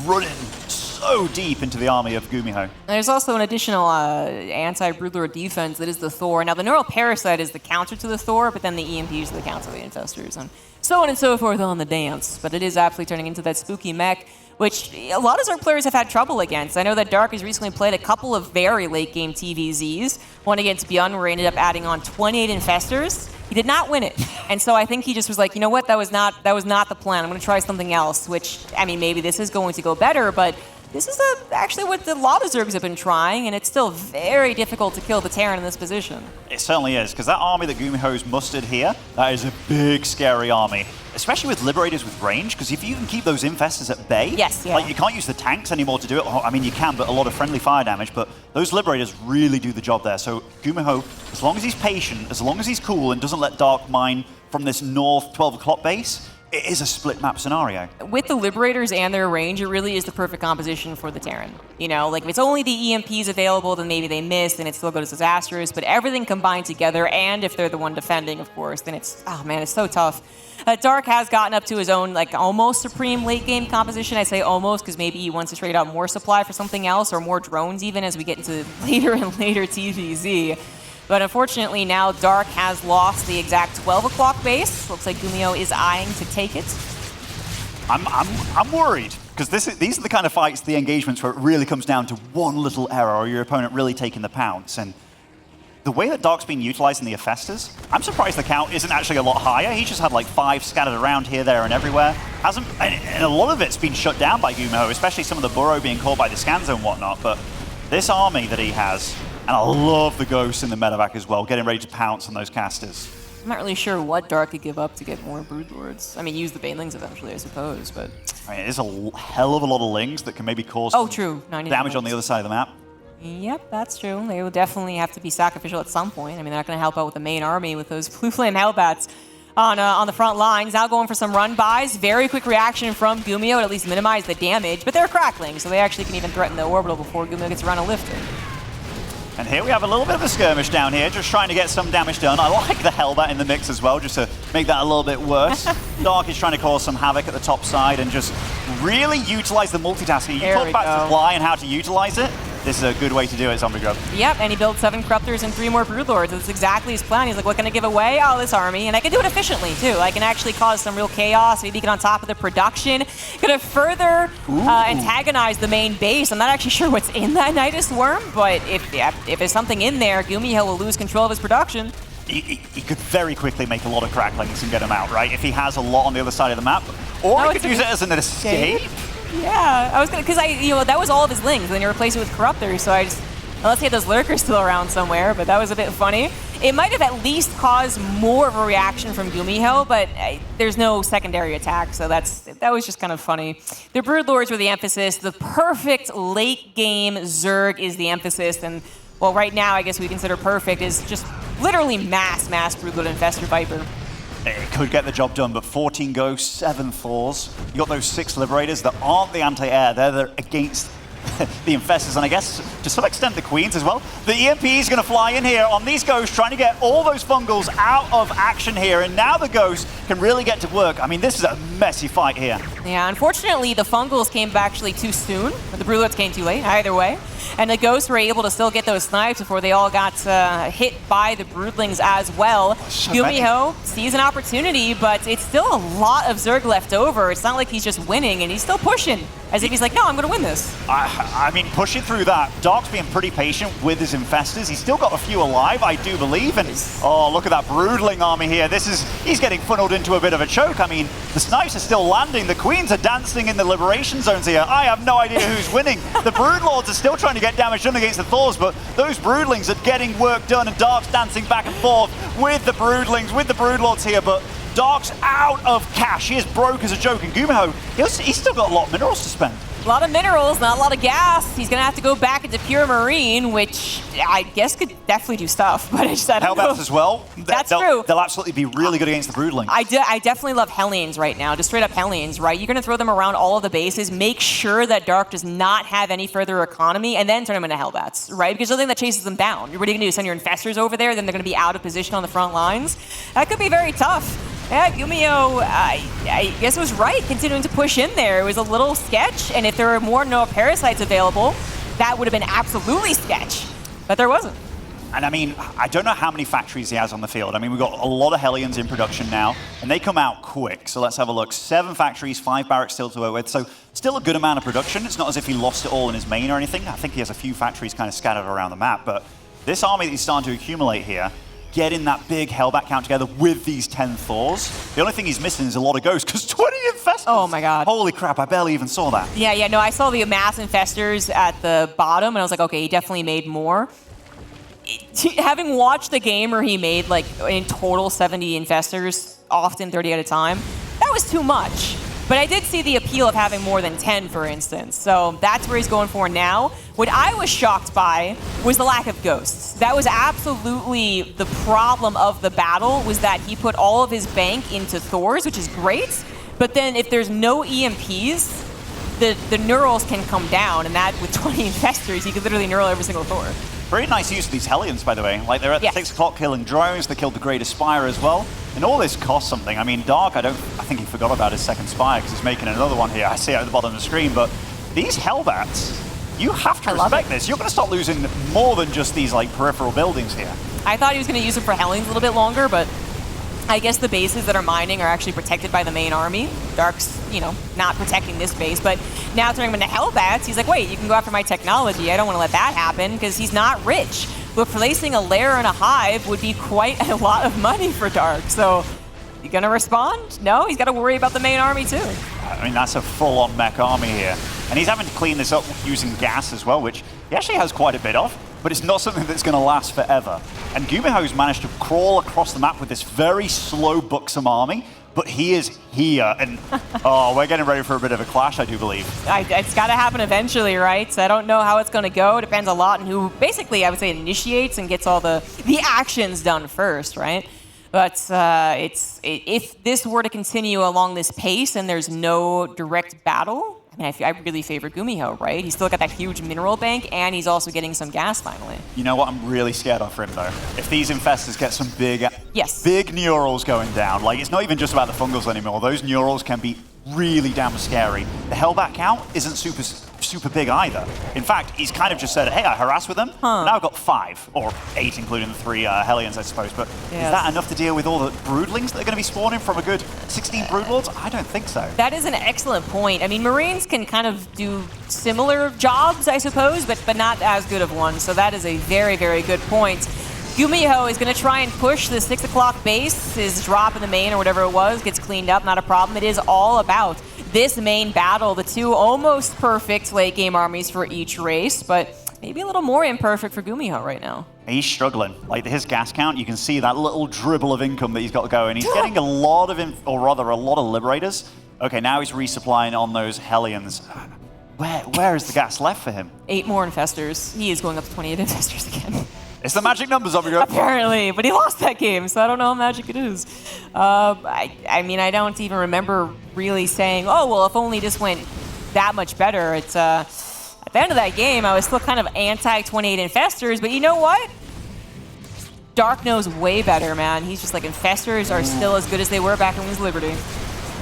running so deep into the army of GuMiho. There's also an additional anti-Broodlord defense that is the Thor. Now, the Neural Parasite is the counter to the Thor, but then the EMPs are the counter to the Infestors, and so on and so forth on the dance. But it is absolutely turning into that spooky mech. which a lot of Zerg players have had trouble against. I know that Dark has recently played a couple of very late-game TVZs, one against Bjorn where he ended up adding on 28 Infestors. He did not win it. And so I think he just was like, you know what, that was not the plan. I'm going to try something else, which, I mean, maybe this is going to go better, but this is actually what a lot of Zergs have been trying, and it's still very difficult to kill the Terran in this position. It certainly is, because that army that GuMiho's mustered here, that is a big, scary army. Especially with Liberators with range, because if you can keep those Infestors at bay, like you can't use the tanks anymore to do it. I mean, you can, but a lot of friendly fire damage, but those Liberators really do the job there. So GuMiho, as long as he's patient, as long as he's cool and doesn't let Dark mine from this north 12 o'clock base, it is a split map scenario. With the Liberators and their range, it really is the perfect composition for the Terran. You know, like if it's only the EMPs available, then maybe they miss and it still goes disastrous, but everything combined together, and if they're the one defending, of course, then it's, oh man, it's so tough. Dark has gotten up to his own, like, almost supreme late-game composition. I say almost because maybe he wants to trade out more supply for something else, or more drones even, as we get into later and later TVZ. But unfortunately, now Dark has lost the exact 12 o'clock base. Looks like GuMiho is eyeing to take it. I'm worried, because these are the kind of fights, the engagements, where it really comes down to one little error, or your opponent really taking the pounce. And the way that Dark's been utilizing the Infestors, I'm surprised the count isn't actually a lot higher. He just had like 5 scattered around here, there, and everywhere. And a lot of it's been shut down by GuMiho, especially some of the burrow being caught by the scans and whatnot. But this army that he has, and I love the ghosts in the medevac as well, getting ready to pounce on those casters. I'm not really sure what Dark could give up to get more Broodlords. I mean, use the Banelings eventually, I suppose, but... I mean, it is a hell of a lot of Lings that can maybe cause damage on the other side of the map. Yep, that's true. They will definitely have to be sacrificial at some point. I mean, they're not going to help out with the main army with those Blue Flame Hellbats on the front lines. Now going for some run-bys. Very quick reaction from GuMiho to at least minimize the damage, but they're crackling, so they actually can even threaten the orbital before GuMiho gets around to lift it. And here we have a little bit of a skirmish down here, just trying to get some damage done. I like the Hellbat in the mix as well, just to make that a little bit worse. Dark is trying to cause some havoc at the top side and just really utilize the multitasking. You talk about supply and how to utilize it. This is a good way to do it, Zombie Grub. Yep, and he built 7 Corruptors and 3 more Broodlords. That's exactly his plan. He's like, what can I give away? Oh, this army. And I can do it efficiently, too. I can actually cause some real chaos, maybe get on top of the production. Gonna further antagonize the main base. I'm not actually sure what's in that Nidus Worm, but if there's something in there, GuMiho will lose control of his production. He could very quickly make a lot of cracklings and get him out, right? If he has a lot on the other side of the map. Or he could use it as an escape. Yeah, I was gonna, because that was all of his Lings, and then you replace it with Corruptors, so unless he had those Lurkers still around somewhere, but that was a bit funny. It might have at least caused more of a reaction from GuMiho, but there's no secondary attack, so that was just kind of funny. The Broodlords were the emphasis. The perfect late-game Zerg is the emphasis, and, well, right now, I guess we consider perfect is just literally mass Broodlord Infestor Viper. It could get the job done, but 14 Ghosts, 7 Thors. You got those 6 Liberators that aren't the anti-air. They're against the Infestors, and I guess to some extent the Queens as well. The EMP is going to fly in here on these Ghosts, trying to get all those Fungals out of action here, and now the Ghosts can really get to work. I mean, this is a messy fight here. Yeah, unfortunately, the Fungals came back actually too soon, but the Broodlords came too late, either way. And the Ghosts were able to still get those snipes before they all got hit by the Broodlings as well. GuMiho sees an opportunity, but it's still a lot of Zerg left over. It's not like he's just winning, and he's still pushing, as if he's like, no, I'm going to win this. I mean, pushing through that. Dark's being pretty patient with his Infestors. He's still got a few alive, I do believe. And, oh, look at that Broodling army here. He's getting funneled into a bit of a choke. I mean, the snipes are still landing. The Queens are dancing in the liberation zones here. I have no idea who's winning. The Broodlords are still trying to get damage done against the Thors, but those Broodlings are getting work done, and Dark's dancing back and forth with the Broodlings, with the Broodlords here, but Dark's out of cash. He is broke as a joke, and GuMiho, he's still got a lot of minerals to spend. A lot of minerals, not a lot of gas. He's going to have to go back into pure marine, which I guess could definitely do stuff, but I just don't know. Hellbats as well. That's true. They'll absolutely be really good against the Broodlings. I definitely love Hellions right now, just straight up Hellions, right? You're going to throw them around all of the bases, make sure that Dark does not have any further economy, and then turn them into Hellbats, right? Because the thing that chases them down. What are you going to do, send your Infestors over there, then they're going to be out of position on the front lines? That could be very tough. Yeah, GuMiho, I guess it was right continuing to push in there. It was a little sketch, and if there were more Noah Parasites available, that would have been absolutely sketch. But there wasn't. And I mean, I don't know how many factories he has on the field. I mean, we've got a lot of Hellions in production now, and they come out quick. So let's have a look. 7 factories, 5 barracks still to work with. So still a good amount of production. It's not as if he lost it all in his main or anything. I think he has a few factories kind of scattered around the map. But this army that he's starting to accumulate here, getting that big Hellbat count together with these 10 Thors. The only thing he's missing is a lot of ghosts, because 20 Infestors! Oh my god. Holy crap, I barely even saw that. Yeah, no, I saw the mass Infestors at the bottom, and I was like, okay, he definitely made more. Having watched the game where he made, like, in total 70 Infestors, often 30 at a time, that was too much. But I did see the appeal of having more than 10, for instance. So that's where he's going for now. What I was shocked by was the lack of ghosts. That was absolutely the problem of the battle, was that he put all of his bank into Thors, which is great. But then if there's no EMPs, the Neurals can come down. And that, with 20 Infestors, you could literally Neural every single Thor. Very nice use of these Hellions, by the way. Like, they're at 6 o'clock killing drones. They killed the Great Aspire as well. And all this costs something. I mean, Dark, I think he forgot about his second Spire because he's making another one here. I see it at the bottom of the screen. But these Hellbats, you have to respect this. You're going to start losing more than just these, like, peripheral buildings here. I thought he was going to use them for Hellions a little bit longer, but I guess the bases that are mining are actually protected by the main army. Dark's, not protecting this base, but now turning him into Hellbats, he's like, wait, you can go after my technology. I don't want to let that happen, because he's not rich. But placing a lair and a hive would be quite a lot of money for Dark. So, you gonna respond? No, he's got to worry about the main army too. I mean, that's a full-on mech army here. And he's having to clean this up using gas as well, which he actually has quite a bit of. But it's not something that's going to last forever. And GuMiho's managed to crawl across the map with this very slow, buxom army, but he is here. And, we're getting ready for a bit of a clash, I do believe. It's got to happen eventually, right? So I don't know how it's going to go. It depends a lot on who, basically, I would say, initiates and gets all the actions done first, right? But if this were to continue along this pace and there's no direct battle, I mean, I really favor GuMiho, right? He's still got that huge mineral bank, and he's also getting some gas finally. You know what? I'm really scared of for him, though. If these Infestors get some big Neurals going down, like, it's not even just about the Fungals anymore. Those Neurals can be really damn scary. The Hellbat count isn't super big either. In fact, he's kind of just said, hey, I harassed with them. Now I've got 5, or 8, including the 3 Hellions, I suppose. But is that enough to deal with all the Broodlings that are going to be spawning from a good 16 Broodlords? I don't think so. That is an excellent point. I mean, Marines can kind of do similar jobs, I suppose, but not as good of ones. So that is a very, very good point. GuMiho is going to try and push the 6 o'clock base. His drop in the main or whatever it was gets cleaned up, not a problem. It is all about this main battle. The 2 almost perfect late game armies for each race, but maybe a little more imperfect for GuMiho right now. He's struggling. Like, his gas count, you can see that little dribble of income that he's got going. He's getting a lot of, a lot of Liberators. Okay, now he's resupplying on those Hellions. Where is the gas left for him? 8 more Infestors. He is going up to 28 Infestors again. It's the magic numbers, Obigo. Apparently, but he lost that game, so I don't know how magic it is. I mean, I don't even remember really saying, oh, well, if only this went that much better. It's at the end of that game, I was still kind of anti-28 Infestors, but you know what? Dark knows way better, man. He's just like, Infestors are still as good as they were back in Wings of Liberty.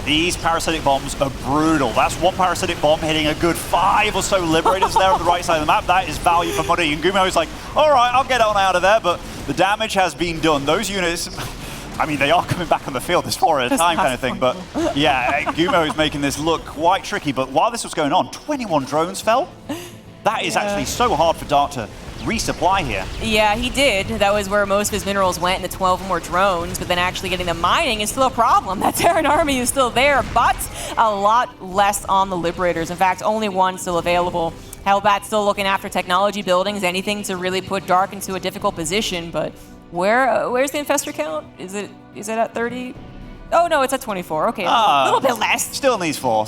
These parasitic bombs are brutal. That's one parasitic bomb hitting a good 5 or so Liberators there on the right side of the map. That is value for money. And GuMiho's like, all right, I'll get on out of there, but the damage has been done. Those units, I mean, they are coming back on the field. There's 4 at a time kind of thing. But yeah, GuMiho is making this look quite tricky. But while this was going on, 21 drones fell. That is actually so hard for Dark to resupply here. Yeah, he did. That was where most of his minerals went, and the 12 more drones, but then actually getting them mining is still a problem. That Terran army is still there, but a lot less on the Liberators. In fact, only 1 still available. Hellbat's still looking after technology buildings, anything to really put Dark into a difficult position, but where's the Infestor count? Is it at 30? Oh, no, it's at 24. Okay, a little bit less. Still needs 4.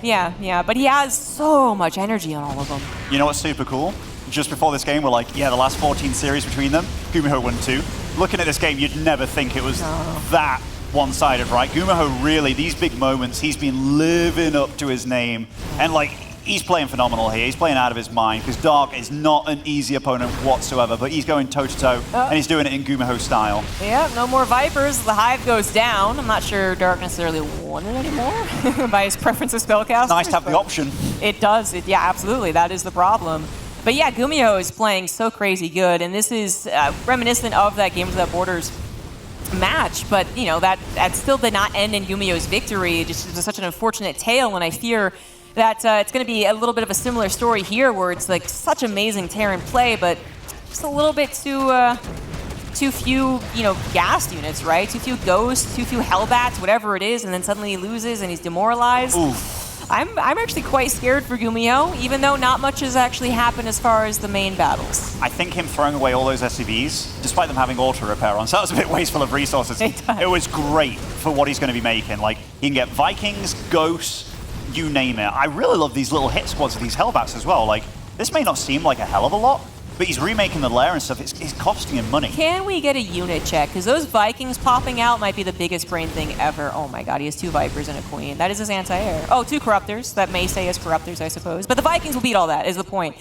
Yeah, but he has so much energy on all of them. You know what's super cool? Just before this game, we're like, yeah, the last 14 series between them, GuMiho won 2. Looking at this game, you'd never think it was that one-sided, right? GuMiho really, these big moments, he's been living up to his name. And, like, he's playing phenomenal here. He's playing out of his mind, because Dark is not an easy opponent whatsoever, but he's going toe-to-toe, and he's doing it in GuMiho style. Yeah, no more Vipers. The Hive goes down. I'm not sure Dark necessarily won it anymore by his preference of spellcasters. Nice to have the option. It does. Yeah, absolutely. That is the problem. But yeah, GuMiho is playing so crazy good, and this is reminiscent of that Games Without Borders match, but you know that still did not end in GuMiho's victory. It just was such an unfortunate tale, and I fear that it's going to be a little bit of a similar story here, where it's like such amazing Terran play, but just a little bit too few, you know, gas units, right? Too few ghosts, too few hellbats, whatever it is, and then suddenly he loses and he's demoralized. Oof. I'm actually quite scared for GuMiho, even though not much has actually happened as far as the main battles. I think him throwing away all those SCVs, despite them having auto repair on, so that was a bit wasteful of resources. It was great for what he's going to be making. Like, he can get Vikings, Ghosts, you name it. I really love these little hit squads of these Hellbats as well. Like, this may not seem like a hell of a lot, but he's remaking the lair and stuff. It's costing him money. Can we get a unit check? Because those Vikings popping out might be the biggest brain thing ever. Oh my god, he has 2 Vipers and a Queen. That is his anti-air. Oh, 2 Corruptors. That may stay as Corruptors, I suppose. But the Vikings will beat all that, is the point.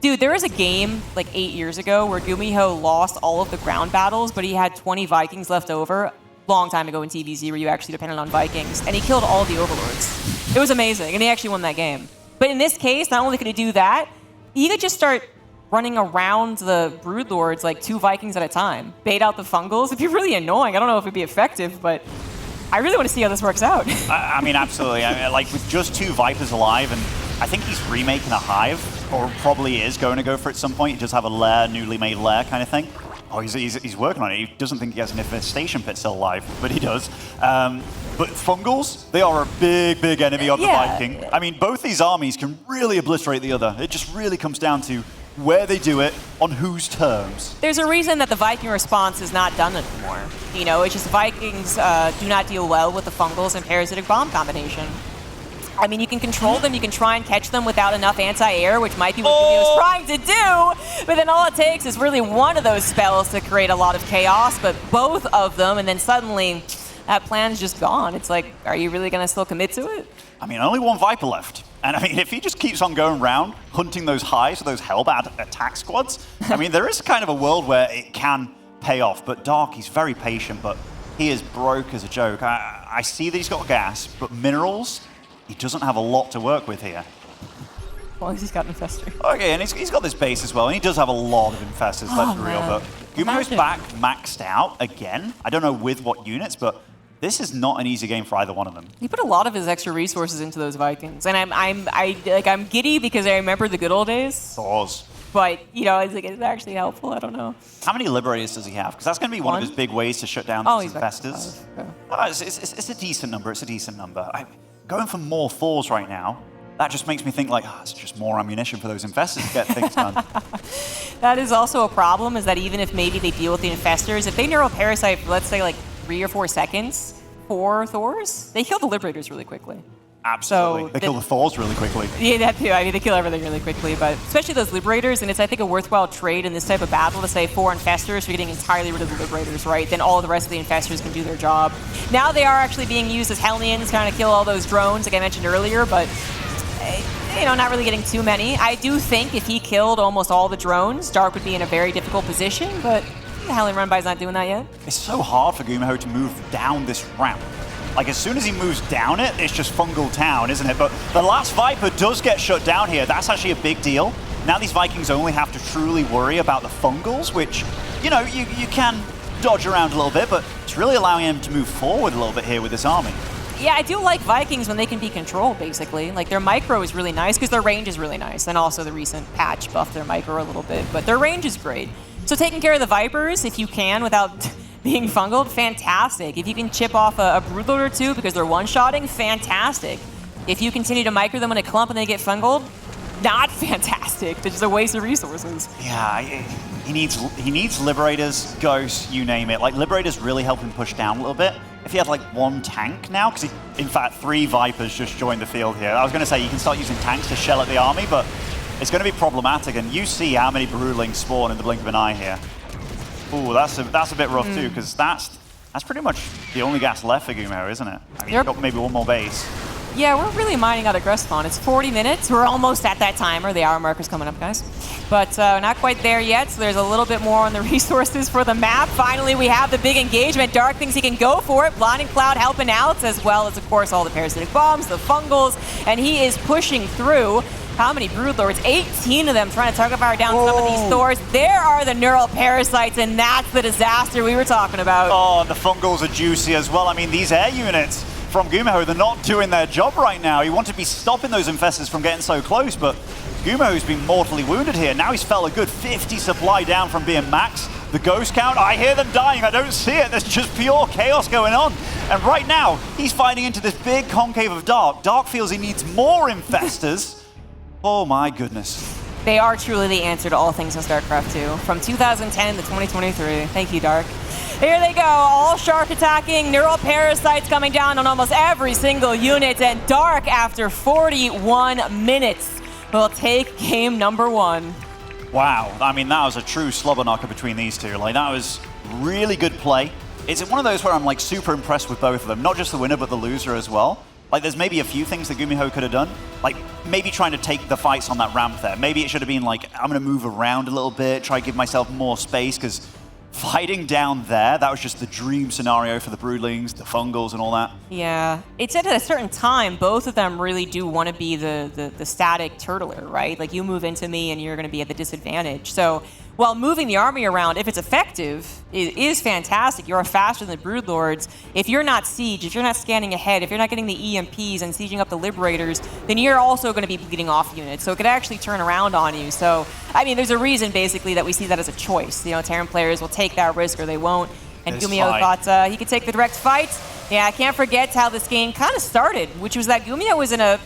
Dude, there was a game like 8 years ago where GuMiho lost all of the ground battles, but he had 20 Vikings left over. Long time ago in TVZ where you actually depended on Vikings. And he killed all the Overlords. It was amazing, and he actually won that game. But in this case, not only could he do that, he could just start running around the Broodlords like 2 Vikings at a time. Bait out the Fungals. It'd be really annoying. I don't know if it'd be effective, but I really want to see how this works out. I mean, absolutely. I mean, like, with just 2 Vipers alive, and I think he's remaking a Hive, or probably is going to go for it at some point. Just have a lair, newly made lair kind of thing. Oh, he's working on it. He doesn't think he has an infestation pit still alive, but he does. But Fungals, they are a big, big enemy of the Viking. I mean, both these armies can really obliterate the other. It just really comes down to where they do it, on whose terms. There's a reason that the Viking response is not done anymore. You know, it's just Vikings do not deal well with the Fungals and Parasitic Bomb combination. I mean, you can control them, you can try and catch them without enough anti-air, which might be what GuMiho's trying to do, but then all it takes is really one of those spells to create a lot of chaos, but both of them, and then suddenly that plan's just gone. It's like, are you really going to still commit to it? I mean, only 1 Viper left. And I mean, if he just keeps on going around, hunting those highs, those Hellbat attack squads, I mean, there is kind of a world where it can pay off. But Dark, he's very patient, but he is broke as a joke. I see that he's got gas, but minerals, he doesn't have a lot to work with here. Well, he's got Infestor. Okay, and he's got this base as well, and he does have a lot of Infestors, let's be real. But GuMiho's back maxed out again. I don't know with what units, but this is not an easy game for either one of them. He put a lot of his extra resources into those Vikings, and I'm giddy because I remember the good old days. Thors. But you know, it's like, is it actually helpful? I don't know. How many Liberators does he have? Because that's going to be one of his big ways to shut down these Infestors. It's a decent number. It's a decent number. Going for more Thors right now, that just makes me think like, it's just more ammunition for those Infestors to get things done. That is also a problem, is that even if maybe they deal with the Infestors, if they Neuroparasite for, let's say, like 3 or 4 seconds, 4 Thors, they kill the Liberators really quickly. Absolutely. So they kill the Thors really quickly. Yeah, that too. I mean, they kill everything really quickly, but especially those Liberators, and it's, I think, a worthwhile trade in this type of battle to say 4 Infestors, so you're getting entirely rid of the Liberators, right? Then all of the rest of the Infestors can do their job. Now they are actually being used as Hellions, kind of kill all those drones, like I mentioned earlier, but you know, not really getting too many. I do think if he killed almost all the drones, Dark would be in a very difficult position, but the Hellion Run-By's not doing that yet. It's so hard for GuMiho to move down this ramp. Like, as soon as he moves down it, it's just Fungal Town, isn't it? But the last Viper does get shut down here. That's actually a big deal. Now these Vikings only have to truly worry about the Fungals, which, you know, you can dodge around a little bit, but it's really allowing him to move forward a little bit here with this army. Yeah, I do like Vikings when they can be controlled, basically. Like, their micro is really nice because their range is really nice. And also the recent patch buffed their micro a little bit, but their range is great. So taking care of the Vipers, if you can, without being fungled, fantastic. If you can chip off a Broodlord or 2 because they're one-shotting, fantastic. If you continue to micro them in a clump and they get fungled, not fantastic. They're just a waste of resources. Yeah, he needs Liberators, Ghosts, you name it. Like, Liberators really help him push down a little bit. If he had like 1 tank now, because in fact 3 Vipers just joined the field here. I was going to say you can start using tanks to shell at the army, but it's going to be problematic. And you see how many Broodlings spawn in the blink of an eye here. Ooh, that's a bit rough too, because that's pretty much the only gas left for GuMiho, isn't it? I mean, you've got maybe 1 more base. Yeah, we're really mining out of Gresspawn. It's 40 minutes. We're almost at that timer. The hour marker's coming up, guys. But not quite there yet, so there's a little bit more on the resources for the map. Finally, we have the big engagement. Dark thinks he can go for it. Blinding Cloud helping out, as well as, of course, all the Parasitic Bombs, the Fungals, and he is pushing through. How many Broodlords? 18 of them trying to tug fire down some of these Thors. There are the neural parasites, and that's the disaster we were talking about. Oh, and the fungals are juicy as well. I mean, these air units from GuMiho, they're not doing their job right now. You want to be stopping those infestors from getting so close, but GuMiho's been mortally wounded here. Now he's fell a good 50 supply down from being max. The ghost count, I hear them dying. I don't see it. There's just pure chaos going on. And right now, he's fighting into this big concave of Dark. Dark feels he needs more infestors. Oh my goodness. They are truly the answer to all things in StarCraft 2. From 2010 to 2023. Thank you, Dark. Here they go, all shark attacking, neural parasites coming down on almost every single unit, and Dark, after 41 minutes, will take game number 1. Wow, I mean, that was a true slobber knocker between these two. Like, that was really good play. It's one of those where I'm like super impressed with both of them, not just the winner, but the loser as well. Like, there's maybe a few things that GuMiho could have done. Like, maybe trying to take the fights on that ramp there. Maybe it should have been like, I'm going to move around a little bit, try to give myself more space, because fighting down there, that was just the dream scenario for the Broodlings, the Fungals, and all that. Yeah. It's at a certain time, both of them really do want to be the static turtler, right? Like, you move into me and you're going to be at the disadvantage. So while moving the army around, if it's effective, it is fantastic. You're faster than the Broodlords. If you're not siege, if you're not scanning ahead, if you're not getting the EMPs and sieging up the Liberators, then you're also going to be bleeding off units. So it could actually turn around on you. So, I mean, there's a reason, basically, that we see that as a choice. You know, Terran players will take that risk or they won't. And GuMiho thought he could take the direct fight. Yeah, I can't forget how this game kind of started, which was that GuMiho was in a,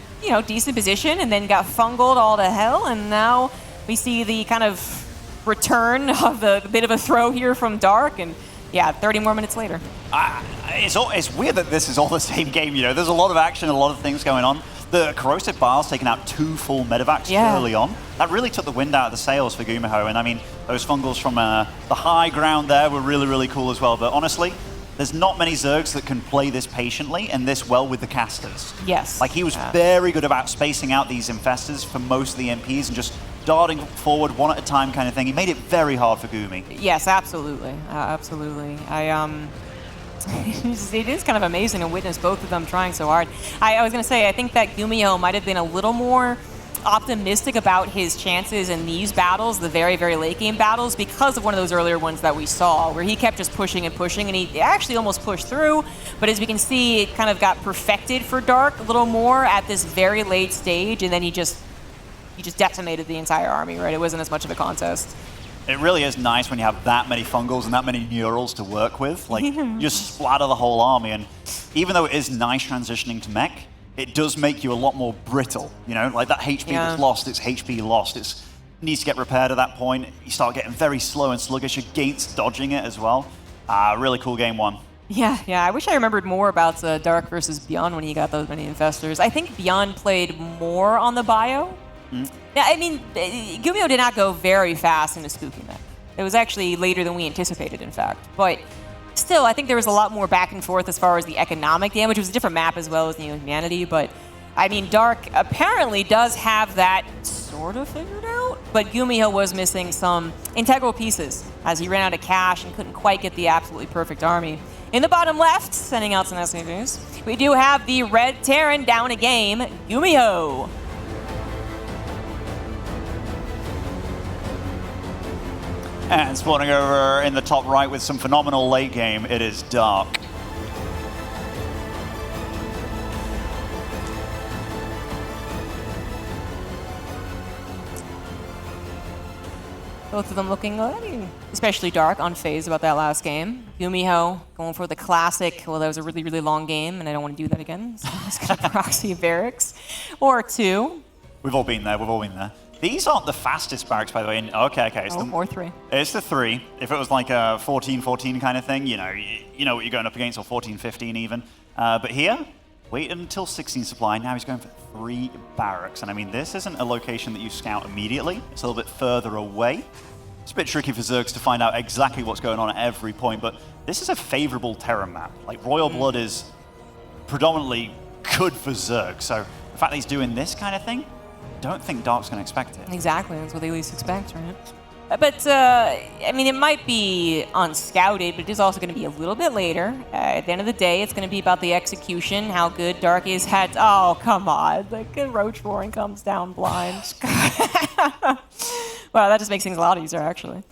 decent position and then got fungled all to hell. And now we see the kind of return of the bit of a throw here from Dark, and yeah, 30 more minutes later. It's weird that this is all the same game, There's a lot of action, a lot of things going on. The Corrosive Bar's taken out 2 full medevacs early on. That really took the wind out of the sails for GuMiho, and I mean, those Fungals from the high ground there were really, really cool as well. But honestly, there's not many Zergs that can play this patiently and this well with the casters. Yes. Like, he was very good about spacing out these infestors for most of the MPs and just darting forward one at a time kind of thing. He made it very hard for Gumi. Yes, absolutely. Absolutely. It is kind of amazing to witness both of them trying so hard. I was going to say, I think that GuMiho might have been a little more optimistic about his chances in these battles, the very, very late game battles, because of one of those earlier ones that we saw, where he kept just pushing and pushing, and he actually almost pushed through. But as we can see, it kind of got perfected for Dark a little more at this very late stage, and then he just decimated the entire army, right? It wasn't as much of a contest. It really is nice when you have that many Fungals and that many Neurals to work with. Like, you just splatter the whole army, and even though it is nice transitioning to mech, it does make you a lot more brittle, Like, that HP that's lost, it's HP lost. It needs to get repaired at that point. You start getting very slow and sluggish against dodging it as well. Really cool game 1. Yeah, I wish I remembered more about Dark versus Beyond when he got those many infestors. I think Beyond played more on the bio. Yeah, I mean, GuMiho did not go very fast in the spooky mech. It was actually later than we anticipated, in fact. But still, I think there was a lot more back and forth as far as the economic damage. It was a different map as well as Neo-Humanity, but I mean, Dark apparently does have that sort of figured out, but GuMiho was missing some integral pieces as he ran out of cash and couldn't quite get the absolutely perfect army. In the bottom left, sending out some SCVs, we do have the Red Terran down a game, GuMiho. And spawning over in the top right with some phenomenal late game, it is Dark. Both of them looking, especially Dark, unfazed about that last game. GuMiho going for the classic, well, that was a really, really long game, and I don't want to do that again. So I'm just going to proxy barracks. Or 2. We've all been there. These aren't the fastest barracks, by the way. Okay. It's or 3. It's the 3. If it was like a 14-14 kind of thing, you know what you're going up against, or 14-15 even. But here, wait until 16 supply. Now he's going for 3 barracks. And I mean, this isn't a location that you scout immediately. It's a little bit further away. It's a bit tricky for Zergs to find out exactly what's going on at every point, but this is a favorable Terran map. Like, Royal Blood is predominantly good for Zerg. So the fact that he's doing this kind of thing, don't think Dark's going to expect it. Exactly, that's what they least expect, right? But, I mean, it might be unscouted, but it is also going to be a little bit later. At the end of the day, it's going to be about the execution, how good Dark is at... Oh, come on. Like, Roach Warren comes down blind. Wow, that just makes things a lot easier, actually.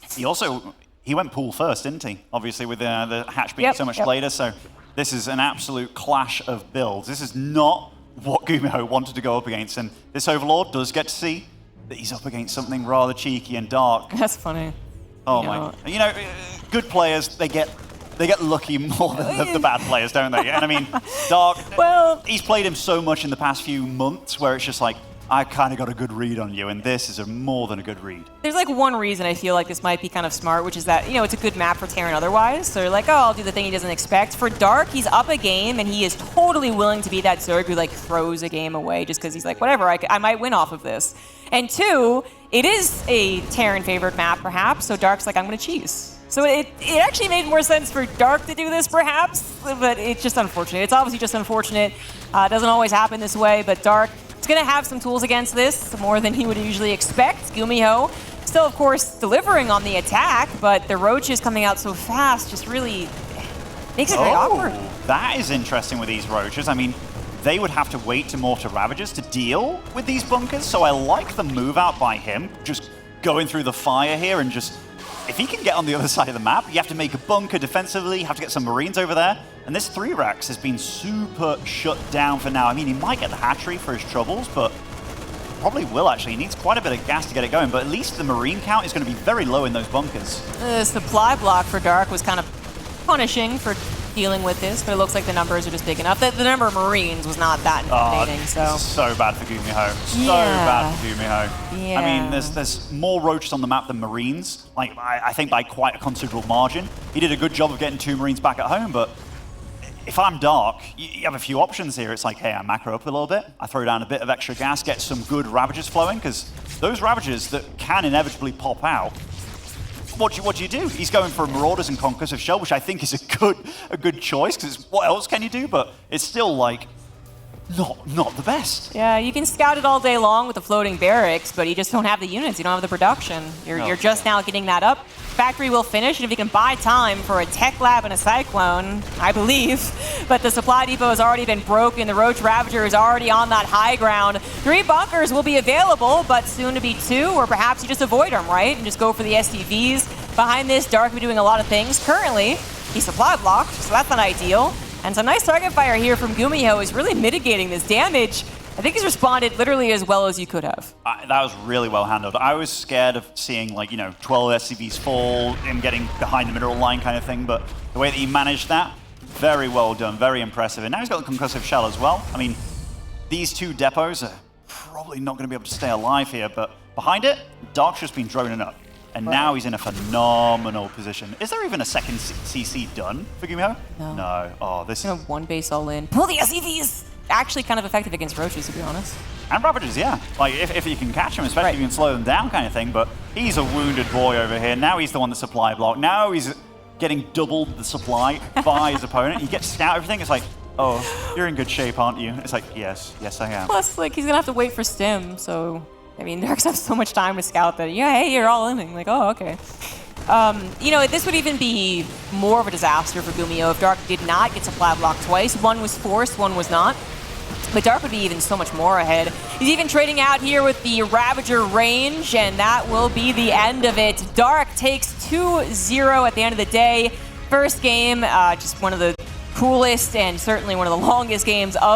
He went pool first, didn't he? Obviously, with the hatch being so much later, so this is an absolute clash of builds. This is not what GuMiho wanted to go up against, and this Overlord does get to see that he's up against something rather cheeky and dark. That's funny. Oh my! You know, good players they get lucky more than the bad players, don't they? And I mean, Dark. Well, he's played him so much in the past few months where it's just like, I kind of got a good read on you, and this is more than a good read. There's like one reason I feel like this might be kind of smart, which is that, you know, it's a good map for Terran otherwise. So you're like, oh, I'll do the thing he doesn't expect. For Dark, he's up a game, and he is totally willing to be that Zerg who like throws a game away just because he's like, whatever, I might win off of this. And two, it is a Terran favored map, perhaps, so Dark's like, I'm going to cheese. So it actually made more sense for Dark to do this, perhaps, but it's just unfortunate. It's obviously just unfortunate. It doesn't always happen this way, but Dark... He's going to have some tools against this, more than he would usually expect. GuMiho still, of course, delivering on the attack, but the Roaches coming out so fast just really makes it very awkward. That is interesting with these Roaches. I mean, they would have to wait to morph to Ravagers to deal with these bunkers, so I like the move out by him, just going through the fire here and just... If he can get on the other side of the map, you have to make a bunker defensively, you have to get some Marines over there. And this 3-Rax has been super shut down for now. I mean, he might get the hatchery for his troubles, but probably will actually. He needs quite a bit of gas to get it going, but at least the Marine count is going to be very low in those bunkers. The supply block for Dark was kind of punishing for dealing with this, but it looks like the numbers are just big enough. The number of Marines was not that intimidating, so bad for GuMiho. So bad for GuMiho. Yeah. I mean, there's more Roaches on the map than Marines, like I think by quite a considerable margin. He did a good job of getting 2 Marines back at home, but if I'm Dark, you have a few options here. It's like, hey, I macro up a little bit, I throw down a bit of extra gas, get some good Ravagers flowing, because those Ravagers that can inevitably pop out, what do you do? He's going for Marauders and Concussive Shell, which I think is a good choice, because what else can you do? But it's still like not the best. Yeah, you can scout it all day long with the floating barracks, but you just don't have the units. You don't have the production. You're just now getting that up. Factory will finish, and if you can buy time for a Tech Lab and a Cyclone, I believe, but the supply depot has already been broken. The Roach Ravager is already on that high ground. 3 bunkers will be available, but soon to be 2, or perhaps you just avoid them, right? And just go for the STVs. Behind this, Dark will be doing a lot of things. Currently, he's supply blocked, so that's not ideal. And some nice target fire here from GuMiho is really mitigating this damage. I think he's responded literally as well as you could have. That was really well handled. I was scared of seeing, like, 12 SCVs fall, him getting behind the mineral line kind of thing, but the way that he managed that, very well done, very impressive. And now he's got the Concussive Shell as well. I mean, these 2 depots are probably not going to be able to stay alive here, but behind it, Dark's just been droning up. And now he's in a phenomenal position. Is there even a second CC done for GuMiho? No. Oh, this is... 1 base all in. Pull the SCVs! Actually kind of effective against Roaches, to be honest. And Ravagers, yeah. Like, if you can catch them, especially if you can slow them down kind of thing. But he's a wounded boy over here. Now he's the one that supply blocked. Now he's getting doubled the supply by his opponent. He gets to scout everything. It's like, oh, you're in good shape, aren't you? It's like, yes, I am. Plus, like, he's going to have to wait for stim, so... I mean, Darks have so much time to scout that, hey, you're all in. Like, oh, okay. This would even be more of a disaster for GuMiho if Dark did not get supply blocked twice. One was forced, one was not. But Dark would be even so much more ahead. He's even trading out here with the Ravager range, and that will be the end of it. Dark takes 2-0 at the end of the day. First game, just one of the coolest and certainly one of the longest games of